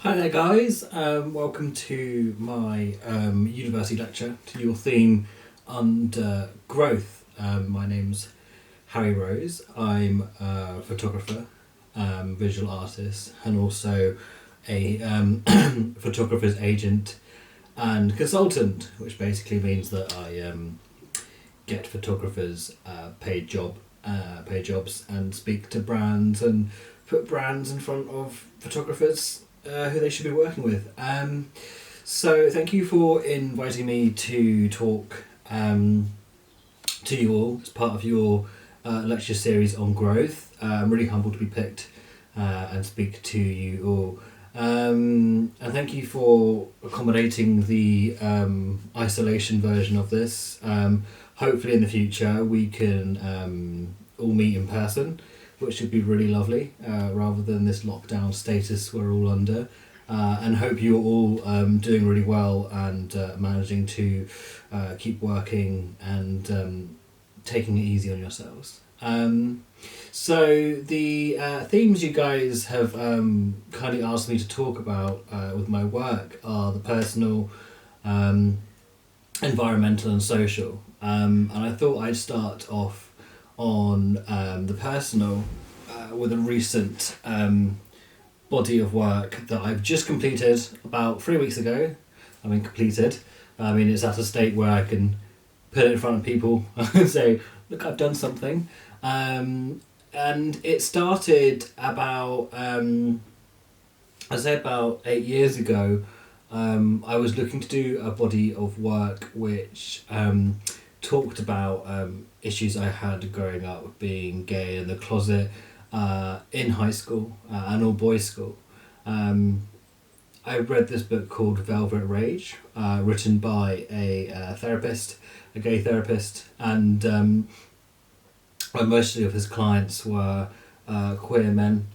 Hi there, guys. Welcome to my university lecture to your theme under growth. My name's Harry Rose. I'm a photographer, visual artist, and also a photographer's agent and consultant, which basically means that I get photographers paid jobs and speak to brands and put brands in front of photographers who they should be working with. So thank you for inviting me to talk to you all as part of your lecture series on growth. I'm really humbled to be picked and speak to you all. And thank you for accommodating the isolation version of this. Hopefully in the future we can all meet in person, which would be really lovely, rather than this lockdown status we're all under. And hope you're all doing really well and managing to keep working and taking it easy on yourselves. So the themes you guys have kindly asked me to talk about with my work are the personal, environmental and social. And I thought I'd start off on the personal with a recent body of work that I've just completed about 3 weeks ago. Completed. It's at a state where I can put it in front of people and say, look, I've done something. And it started about, I'd say about 8 years ago. I was looking to do a body of work which talked about issues I had growing up, being gay in the closet, in high school, an all-boys school. I read this book called Velvet Rage, written by a gay therapist, and mostly of his clients were queer men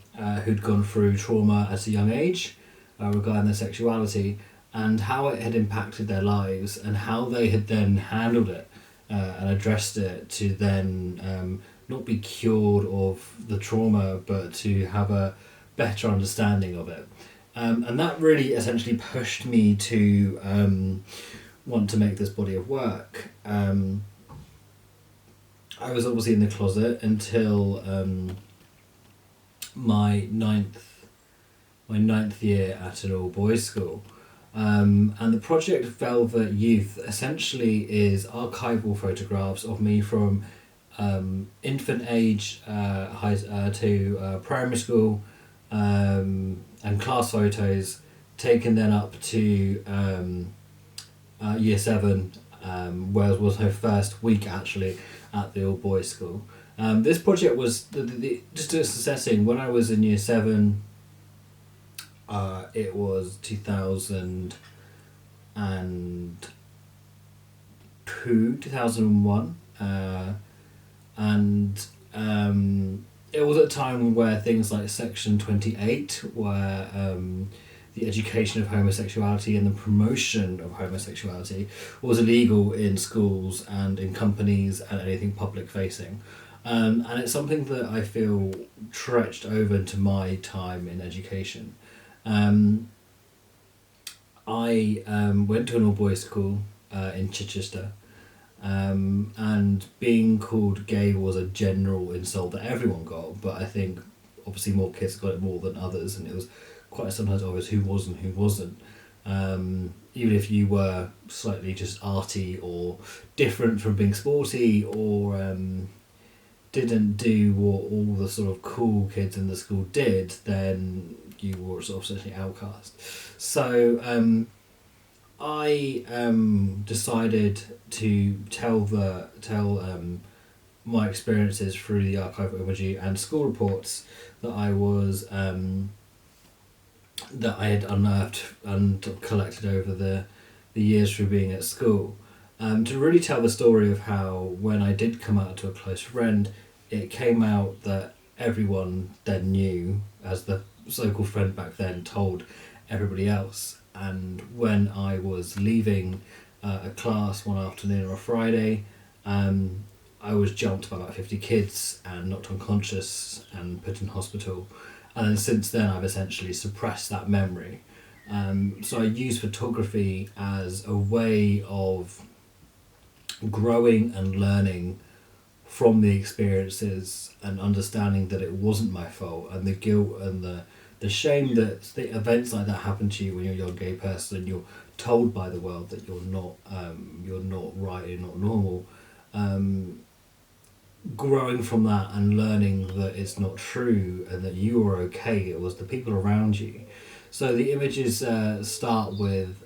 who'd gone through trauma at a young age regarding their sexuality and how it had impacted their lives and how they had then handled it and addressed it to then not be cured of the trauma but to have a better understanding of it. And that really essentially pushed me to want to make this body of work. I was obviously in the closet until my ninth year at an all-boys school. And the project Velvet Youth essentially is archival photographs of me from infant age to primary school, and class photos taken then up to year 7, where was her first week actually at the all boys school. This project was just assessing when I was in year 7. It was 2002, 2001, and it was at a time where things like Section 28, where the education of homosexuality and the promotion of homosexuality was illegal in schools and in companies and anything public facing. And it's something that I feel stretched over into my time in education. I went to an all-boys school in Chichester, and being called gay was a general insult that everyone got, but I think obviously more kids got it more than others, and it was quite sometimes obvious who was and who wasn't. Even if you were slightly just arty or different from being sporty or didn't do what all the sort of cool kids in the school did, then you were sort of essentially outcast. So I decided to tell my experiences through the archival imagery and school reports that I was that I had unearthed and collected over the years through being at school, to really tell the story of how when I did come out to a close friend, it came out that everyone then knew, as the so-called friend back then told everybody else. And when I was leaving a class one afternoon or a Friday, I was jumped by about 50 kids and knocked unconscious and put in hospital. And then since then I've essentially suppressed that memory. So I use photography as a way of growing and learning from the experiences and understanding that it wasn't my fault, and the guilt and the shame that the events like that happen to you when you're a young gay person and you're told by the world that you're not right, you're not normal. Growing from that and learning that it's not true and that you are okay, it was the people around you. So the images start with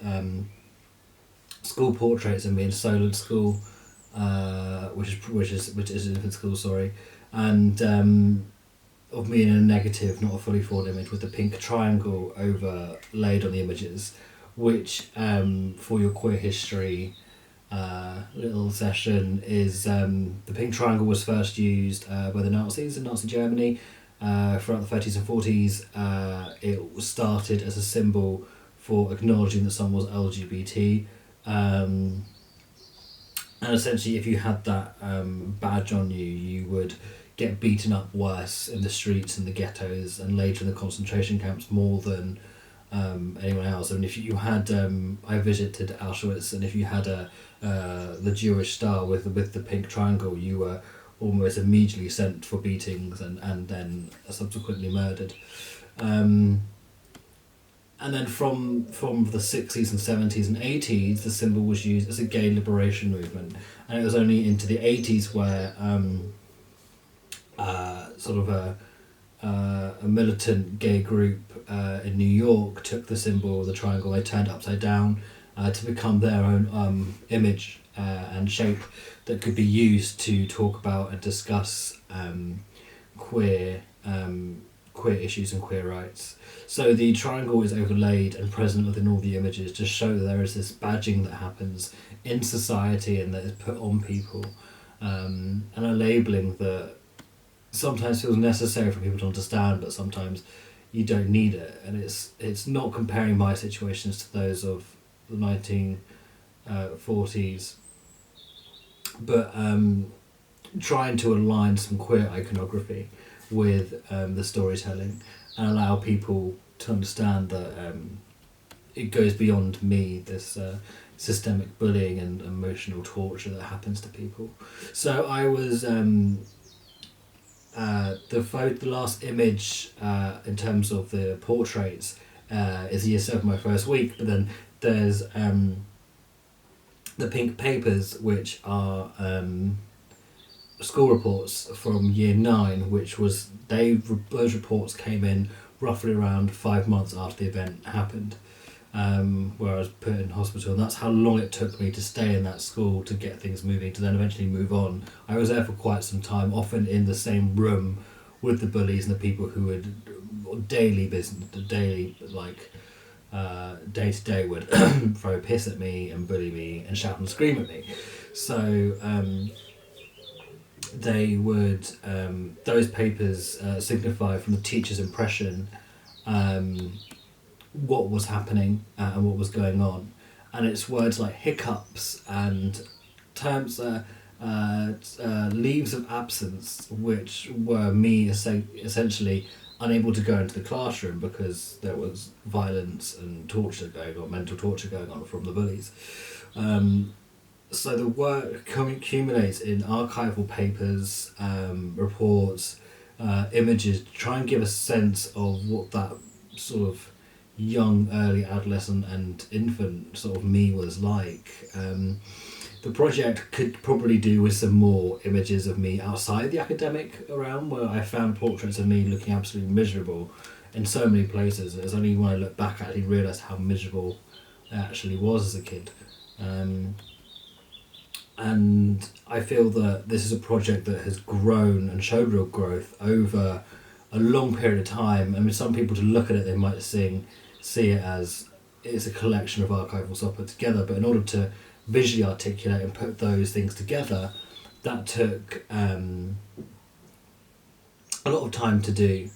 school portraits of me in Solent School, which is infant school, sorry, and of me in a negative, not a fully formed image, with the pink triangle overlaid on the images, which for your queer history little session is the pink triangle was first used by the Nazis in Nazi Germany throughout the 30s and 40s. It was started as a symbol for acknowledging that someone was LGBT. And essentially, if you had that badge on you, you would get beaten up worse in the streets and the ghettos and later in the concentration camps more than anyone else. I mean, if you had, I visited Auschwitz, and if you had the Jewish star with the pink triangle, you were almost immediately sent for beatings and then subsequently murdered. And then from the 60s and 70s and 80s, the symbol was used as a gay liberation movement. And it was only into the 80s where sort of a militant gay group in New York took the symbol, the triangle, they turned it upside down to become their own image and shape that could be used to talk about and discuss queer issues and queer rights. So the triangle is overlaid and present within all the images to show that there is this badging that happens in society and that is put on people, and a labelling that sometimes feels necessary for people to understand, but sometimes you don't need it. And it's not comparing my situations to those of the 1940s, but trying to align some queer iconography with the storytelling and allow people to understand that it goes beyond me, this systemic bullying and emotional torture that happens to people. So I was the last image in terms of the portraits is year 7, my first week, but then there's the pink papers, which are school reports from year 9, which was those reports came in roughly around 5 months after the event happened, where I was put in hospital, and that's how long it took me to stay in that school to get things moving, to then eventually move on. I was there for quite some time, often in the same room with the bullies and the people who would day to day would throw piss at me and bully me and shout and scream at me. So they would those papers signify from the teacher's impression what was happening and what was going on, and it's words like hiccups and terms leaves of absence, which were me essentially unable to go into the classroom because there was violence and torture going on, mental torture going on from the bullies. So the work accumulates in archival papers, reports, images, to try and give a sense of what that sort of young, early adolescent and infant sort of me was like. The project could probably do with some more images of me outside the academic realm, where I found portraits of me looking absolutely miserable in so many places. It's only when I look back I actually realised how miserable I actually was as a kid. And I feel that this is a project that has grown and showed real growth over a long period of time. I mean, some people, to look at it, they might see it as it's a collection of archival stuff put together, but in order to visually articulate and put those things together, that took a lot of time to do.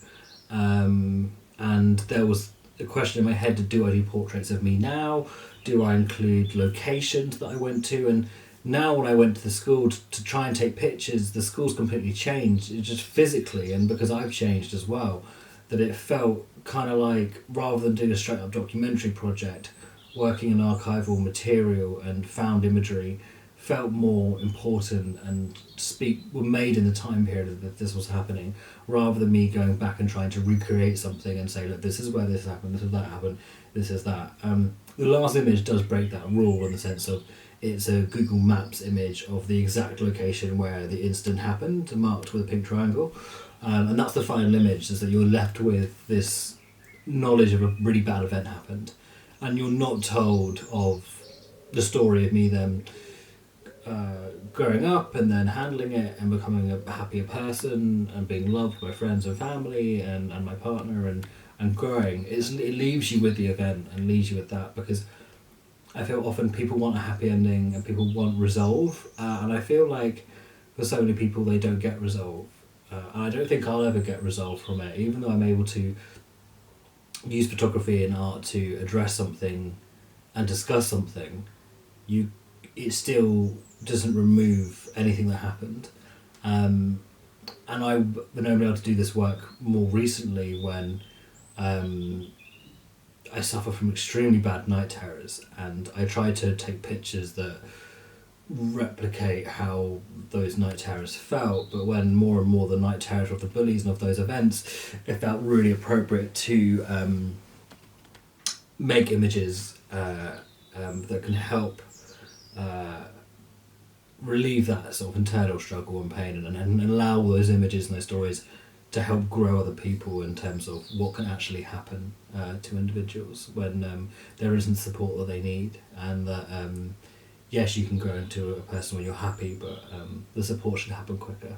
And there was a question in my head: do I do portraits of me now? Do I include locations that I went to? And now when I went to the school to try and take pictures, the school's completely changed, just physically, and because I've changed as well. that it felt kind of like, rather than doing a straight up documentary project, working in archival material and found imagery felt more important and were made in the time period that this was happening, rather than me going back and trying to recreate something and say, look, this is where this happened, this is that happened, this is that. The last image does break that rule in the sense of it's a Google Maps image of the exact location where the incident happened, marked with a pink triangle. And that's the final image, is that you're left with this knowledge of a really bad event happened. And you're not told of the story of me then growing up and then handling it and becoming a happier person and being loved by friends and family and my partner and growing. It leaves you with the event and leaves you with that, because I feel often people want a happy ending and people want resolve, and I feel like for so many people they don't get resolve, and I don't think I'll ever get resolve from it, even though I'm able to use photography and art to address something and discuss something. It still doesn't remove anything that happened, and I've been able to do this work more recently when I suffer from extremely bad night terrors, and I try to take pictures that replicate how those night terrors felt, but when more and more the night terrors of the bullies and of those events, it felt really appropriate to make images that can help relieve that sort of internal struggle and pain, and allow those images and those stories to help grow other people in terms of what can actually happen to individuals when there isn't support that they need, and that yes, you can grow into a person when you're happy, but the support should happen quicker.